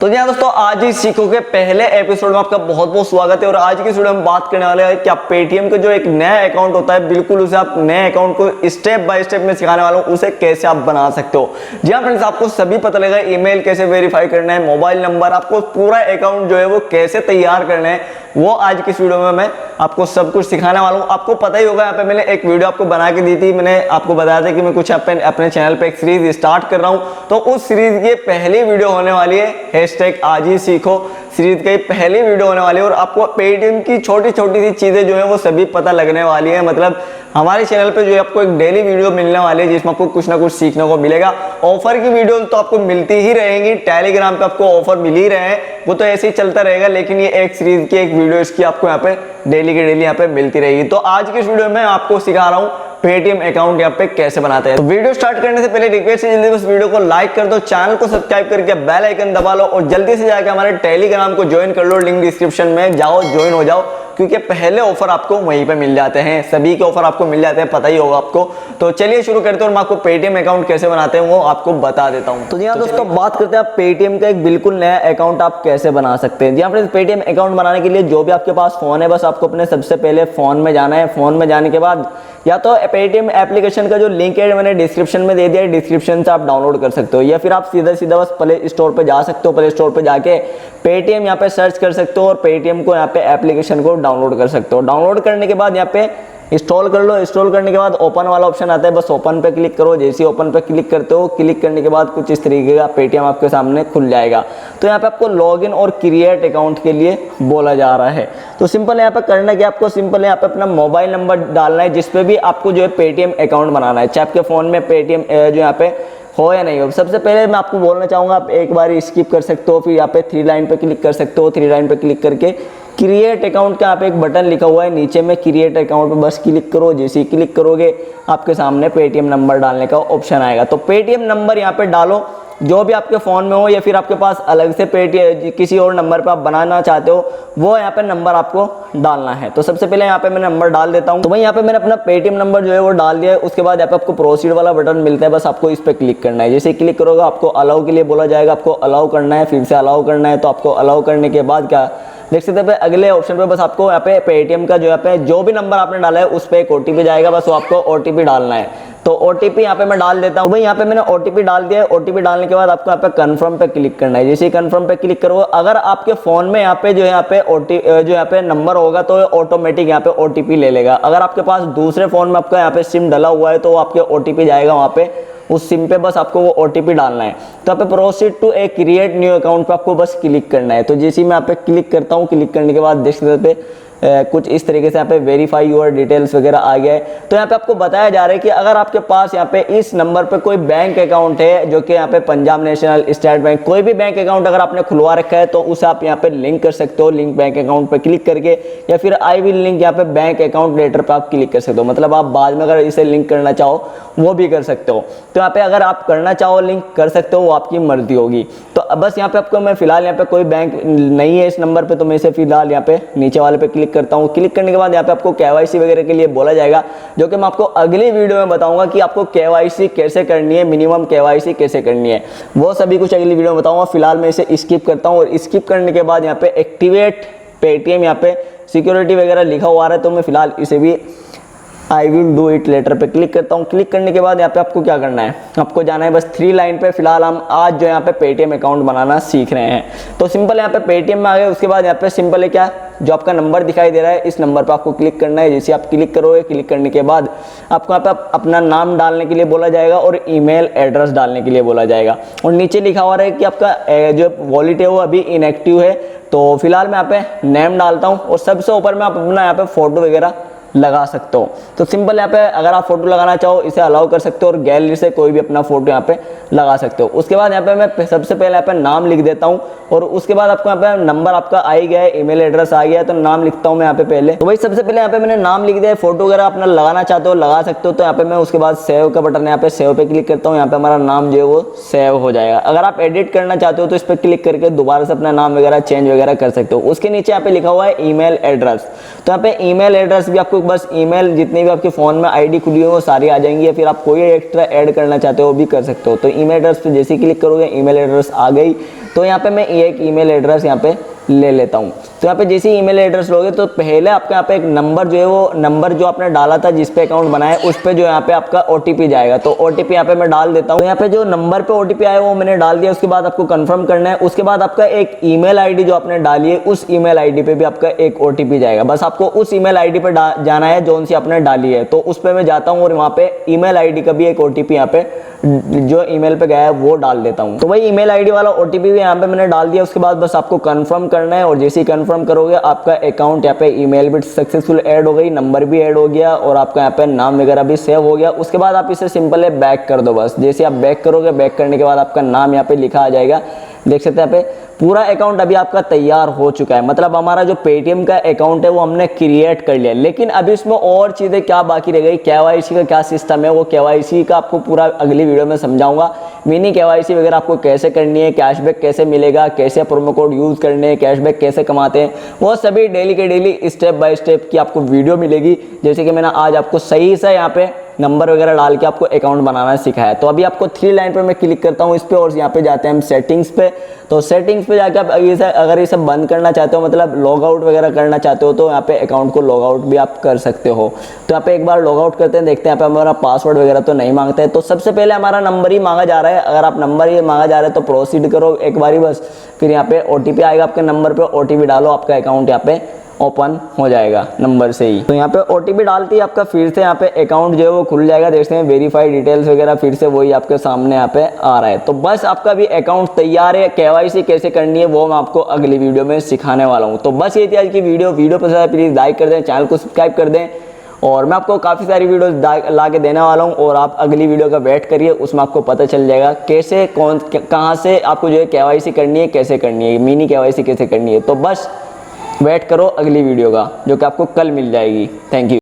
तो जी हाँ दोस्तों, आज ही सीखो के पहले एपिसोड में आपका बहुत बहुत स्वागत है। और आज की वीडियो में बात करने वाले हैं कि आप पेटीएम का जो एक नया अकाउंट होता है, बिल्कुल उसे आप नए अकाउंट को स्टेप बाय स्टेप में सिखाने वाला हूँ, उसे कैसे आप बना सकते हो। जी हाँ फ्रेंड्स, आपको सभी पता लगेगा ईमेल कैसे वेरीफाई करना है, मोबाइल नंबर, आपको पूरा अकाउंट जो है वो कैसे तैयार करना है, वो आज की इस वीडियो में मैं आपको सब कुछ सिखाने वाला हूँ। आपको पता ही होगा, यहाँ पे मैंने एक वीडियो आपको बना के दी थी, मैंने आपको बताया था कि मैं कुछ अपने चैनल पे एक सीरीज स्टार्ट कर रहा हूँ। तो उस सीरीज की पहली वीडियो होने वाली है हैशटैग आज ही सीखो सीरीज की पहली वीडियो होने वाली है। और आपको पेटीएम की छोटी छोटी सी चीजें जो है वो सभी पता लगने वाली है। मतलब हमारे चैनल पे जो है आपको एक डेली वीडियो मिलने वाली है जिसमें आपको कुछ ना कुछ सीखने को मिलेगा। ऑफर की वीडियो तो आपको मिलती ही रहेंगी, टेलीग्राम पे आपको ऑफर मिल ही रहे हैं, वो तो ऐसे ही चलता रहेगा। लेकिन ये एक सीरीज की एक वीडियो इसकी आपको यहाँ पे डेली की डेली यहाँ पे मिलती रहेगी। तो आज की इस वीडियो में आपको सिखा रहा हूँ पेटीएम अकाउंट यहाँ पे कैसे बनाते हैं। तो वीडियो स्टार्ट करने से पहले रिक्वेस्ट है, जल्दी बस वीडियो को लाइक कर दो, चैनल को सब्सक्राइब करके बेल आइकन दबा लो और जल्दी से जाकर हमारे टेलीग्राम को ज्वाइन कर लो। लिंक डिस्क्रिप्शन में जाओ, ज्वाइन हो जाओ, क्योंकि पहले ऑफर आपको वहीं पे मिल जाते हैं। सभी के ऑफर आपको मिल जाते हैं, पता ही होगा आपको। तो चलिए शुरू करते हैं और मैं आपको पेटीएम अकाउंट कैसे बनाते हैं वो आपको बता देता हूं। तो जी हाँ दोस्तों, बात करते हैं आप पेटीएम का एक बिल्कुल नया अकाउंट आप कैसे बना सकते हैं। जी हाँ फ्रेंड्स, पेटीएम अकाउंट बनाने के लिए जो भी आपके पास फोन है, बस आपको अपने सबसे पहले फोन में जाना है। फोन में जाने के बाद या तो पेटीएम एप्लीकेशन का जो लिंक है मैंने डिस्क्रिप्शन में दे दिया है, डिस्क्रिप्शन से आप डाउनलोड कर सकते हो, या फिर आप सीधा सीधा बस प्ले स्टोर पे जा सकते हो। प्ले स्टोर पे जाके पेटीएम यहाँ पे सर्च कर सकते हो और पेटीएम को यहाँ पे एप्लीकेशन को डाउनलोड कर सकते हो। डाउनलोड करने के बाद यहाँ पे इंस्टॉल कर लो। इंस्टॉल करने के बाद ओपन वाला ऑप्शन आता है, बस ओपन पे क्लिक करो। जैसे ही ओपन पे क्लिक करते हो, क्लिक करने के बाद कुछ इस तरीके का पेटीएम आपके सामने खुल जाएगा। तो यहाँ पे आपको लॉगिन और क्रिएट अकाउंट के लिए बोला जा रहा है। तो सिंपल यहाँ पे करना क्या, आपको सिंपल यहाँ पे अपना मोबाइल नंबर डालना है जिसपे भी आपको जो है पेटीएम अकाउंट बनाना है, चाहे आपके फोन में पेटीएम जो यहाँ पे हो या नहीं हो। सबसे पहले मैं आपको बोलना चाहूंगा, आप एक बार स्किप कर सकते हो, फिर यहाँ पे 3 लाइन पे क्लिक कर सकते हो। 3 लाइन पे क्लिक करके क्रिएट अकाउंट का यहाँ पे एक बटन लिखा हुआ है नीचे में, क्रिएट अकाउंट पे बस क्लिक करो। जैसे ही क्लिक करोगे आपके सामने पेटीएम नंबर डालने का ऑप्शन आएगा। तो पेटीएम नंबर यहाँ पे डालो जो भी आपके फोन में हो, या फिर आपके पास अलग से पेटीएम किसी और नंबर पे आप बनाना चाहते हो, वो यहाँ पे नंबर आपको डालना है। तो सबसे पहले यहाँ पे मैं नंबर डाल देता हूँ। तो भाई यहाँ पे मैंने अपना पेटीएम नंबर जो है वो डाल दिया है। उसके बाद यहाँ पे आपको प्रोसीड वाला बटन मिलता है, बस आपको इस पे क्लिक करना है। जैसे क्लिक करोगे आपको अलाउ के लिए बोला जाएगा, आपको अलाउ करना है, फिर से अलाउ करना है। तो आपको अलाउ करने के बाद क्या देख सकते हैं, अगले ऑप्शन पे बस आपको यहाँ पे पेटीएम का जो यहाँ पे जो भी नंबर आपने डाला है उस पे एक ओटीपी जाएगा, बस वो आपको ओटीपी डालना है। तो ओटीपी यहाँ पे मैं डाल देता हूँ। भाई यहाँ पे मैंने ओटीपी डाल दिया है। ओटीपी डालने के बाद आपको यहाँ पे कंफर्म पे क्लिक करना है। जैसे ही कंफर्म पे क्लिक करोगे, अगर आपके फोन में यहाँ पे जो है यहाँ पे जो यहाँ पे नंबर होगा तो ऑटोमेटिक यहाँ पे ओटीपी ले लेगा। अगर आपके पास दूसरे फोन में आपका यहाँ पे सिम डला हुआ है तो आपके ओटीपी जाएगा वहाँ पे, उस सिम पे बस आपको वो ओटीपी डालना है। तो यहाँ पे proceed to a create new account पे आपको बस क्लिक करना है। तो जैसे मैं यहाँ पे क्लिक करता हूँ, क्लिक करने के बाद देख सकते कुछ इस तरीके से यहाँ पे वेरीफाई योर डिटेल्स वगैरह आ गया है। तो यहाँ पे आपको बताया जा रहा है कि अगर आपके पास यहाँ पे इस नंबर पे कोई बैंक अकाउंट है, जो कि यहाँ पे पंजाब नेशनल, स्टेट बैंक, कोई भी बैंक अकाउंट अगर आपने खुलवा रखा है तो उसे आप यहाँ पे लिंक कर सकते हो। लिंक बैंक अकाउंट पे क्लिक करके, या फिर आई विल लिंक यहाँ पे बैंक अकाउंट लेटर पे आप क्लिक कर सकते हो। मतलब आप बाद में अगर इसे लिंक करना चाहो वो भी कर सकते हो। तो यहाँ पे अगर आप करना चाहो लिंक कर सकते हो, वो आपकी मर्जी होगी। तो बस यहाँ पे आपको मैं फिलहाल यहाँ पे कोई बैंक नहीं है इस नंबर पे, तो मैं इसे फिलहाल यहाँ पे नीचे वाले पे क्लिक करता हूँ। क्लिक करने के बाद यहाँ पे आपको केवाईसी वगैरह के लिए बोला जाएगा, जो कि मैं आपको अगली वीडियो में बताऊंगा कि आपको केवाईसी कैसे करनी है, मिनिमम केवाईसी कैसे करनी है, वो सभी कुछ अगली वीडियो में बताऊंगा। फिलहाल मैं इसे स्किप करता हूँ। और स्किप करने के बाद यहाँ पे एक्टिवेट पेटीएम यहाँ पे सिक्योरिटी वगैरह लिखा हुआ है, तो मैं फिलहाल इसे भी I will do it later पे क्लिक करता हूँ। क्लिक करने के बाद यहाँ पे आपको क्या करना है, आपको जाना है बस 3 लाइन पे। फिलहाल हम आज जो यहाँ पे पेटीएम अकाउंट बनाना सीख रहे हैं। तो सिंपल यहाँ पे पेटीएम में आ गए। उसके बाद यहाँ पे सिंपल है क्या, जो आपका नंबर दिखाई दे रहा है इस नंबर पे आपको क्लिक करना है। जैसे आप क्लिक करोगे, क्लिक करने के बाद आपको यहाँ पे अपना नाम डालने के लिए बोला जाएगा और ईमेल एड्रेस डालने के लिए बोला जाएगा। और नीचे लिखा हुआ है कि आपका जो वॉलेट है वो अभी इनएक्टिव है। तो फिलहाल मैं यहाँ पे नेम डालता हूँ और सबसे ऊपर में आप अपना यहाँ पे फोटो वगैरह लगा सकते हो। तो सिंपल यहाँ पे अगर आप फोटो लगाना चाहो इसे अलाउ कर सकते हो और गैलरी से कोई भी अपना फोटो यहाँ पे लगा सकते हो। उसके बाद यहाँ पे मैं सबसे पहले यहाँ पे नाम लिख देता हूँ और उसके बाद आपको यहाँ पे नंबर आपका आ ही गया है, ईमेल एड्रेस आ गया है, तो नाम लिखता हूँ मैं यहाँ पे पहले। तो भाई सबसे पहले यहाँ पे मैंने नाम लिख दिया है। फोटो वगैरह अपना लगाना चाहते हो लगा सकते हो। तो यहाँ पे मैं उसके बाद सेव का बटन है, यहाँ पे सेव पे क्लिक करता हूँ। यहाँ पे हमारा नाम जो है वो सेव हो जाएगा। अगर आप एडिट करना चाहते हो तो इस पर क्लिक करके दोबारा से अपना नाम वगैरह चेंज वगैरह कर सकते हो। उसके नीचे यहाँ पे लिखा हुआ है ईमेल एड्रेस। तो यहाँ पे ईमेल एड्रेस भी आपको बस ईमेल जितनी भी आपके फोन में आईडी खुली हो वो सारी आ जाएंगी, या फिर आप कोई एक्स्ट्रा ऐड करना चाहते हो वो भी कर सकते हो। तो ईमेल एड्रेस पे जैसे क्लिक करोगे ईमेल एड्रेस आ गई। तो यहाँ पे मैं एक ईमेल एड्रेस यहाँ पे ले लेता हूँ। तो यहाँ पे जैसे ईमेल एड्रेस लोगे तो पहले आपका यहाँ पे एक नंबर जो है वो नंबर जो आपने डाला था जिस पे अकाउंट बनाया उस पे जो यहाँ पे आपका ओटीपी जाएगा। तो ओटीपी यहाँ पे मैं डाल देता हूँ। तो यहाँ पे जो नंबर पे ओटीपी आया वो मैंने डाल दिया। उसके बाद आपको कंफर्म करना है। उसके बाद आपका एक ईमेल आईडी जो आपने डाली है उस ईमेल आईडी पे भी आपका एक ओटीपी जाएगा। बस आपको उस ईमेल आईडी पे जाना है जो सी आपने डाली है। तो उस पे मैं जाता हूँ और वहाँ पे ईमेल आईडी का भी एक ओटीपी यहाँ पे जो ईमेल पे गया है वो डाल देता हूँ। तो वही ईमेल आईडी वाला ओटीपी भी यहाँ पे मैंने डाल दिया। उसके बाद बस आपको कंफर्म करना है और जैसे ही कंफर्म करोगे आपका अकाउंट यहाँ पे ईमेल भी सक्सेसफुल ऐड हो गई, नंबर भी ऐड हो गया और आपका यहाँ पे नाम वगैरह भी सेव हो गया। उसके बाद आप इसे सिंपल है बैक कर दो। बस जैसे आप बैक करोगे, बैक करने के बाद आपका नाम यहाँ पे लिखा आ जाएगा। देख सकते हैं यहाँ पे पूरा अकाउंट अभी आपका तैयार हो चुका है। मतलब हमारा जो पेटीएम का अकाउंट है वो हमने क्रिएट कर लिया। लेकिन अभी इसमें और चीज़ें क्या बाकी रह गई, केवाईसी का क्या सिस्टम है, वो केवाईसी का आपको पूरा अगली वीडियो में समझाऊंगा। मिनी केवाईसी वगैरह आपको कैसे करनी है, कैशबैक कैसे मिलेगा, कैसे प्रोमो कोड यूज़ करने हैं, कैशबैक कैसे कमाते हैं, वो सभी डेली के डेली स्टेप बाय स्टेप की आपको वीडियो मिलेगी। जैसे कि मैंने आज आपको सही से यहाँ पे नंबर वगैरह डाल के आपको अकाउंट बनाना सिखाया। तो अभी आपको 3 लाइन पर मैं क्लिक करता हूँ इस पे और यहाँ पे जाते हैं हम सेटिंग्स पे। तो सेटिंग्स पे जाके आप अगर इसे बंद करना चाहते हो, मतलब लॉग आउट वगैरह करना चाहते हो, तो यहाँ पे अकाउंट को लॉग आउट भी आप कर सकते हो। तो यहाँ पे एक बार लॉग आउट करते हैं, देखते हैं यहाँ पे हमारा पासवर्ड वगैरह तो नहीं मांगता है। तो सबसे पहले हमारा नंबर ही मांगा जा रहा है। अगर आप नंबर ही मांगा जा रहा है तो प्रोसीड करो एक बारी बस। फिर यहाँ पे ओटीपी आएगा आपके नंबर पे, ओटीपी डालो, आपका अकाउंट यहाँ पे ओपन हो जाएगा नंबर से ही। तो यहाँ पे ओटीपी डालते ही आपका फिर से यहाँ पे अकाउंट जो है वो खुल जाएगा। देखते हैं वेरीफाई डिटेल्स वगैरह फिर से वही आपके सामने यहाँ पे आ रहा है। तो बस आपका भी अकाउंट तैयार है। केवाईसी कैसे करनी है वो मैं आपको अगली वीडियो में सिखाने वाला हूँ। तो बस ये थी आज की वीडियो पसंद आए प्लीज़ लाइक कर दें, चैनल को सब्सक्राइब कर दें और मैं आपको काफ़ी सारी वीडियोस ला के देने वाला हूँ और आप अगली वीडियो का वेट करिए, उसमें आपको पता चल जाएगा कैसे कहाँ से आपको जो है केवाईसी करनी है, कैसे करनी है, मिनी केवाईसी कैसे करनी है। तो बस वेट करो अगली वीडियो का जो कि आपको कल मिल जाएगी। Thank you.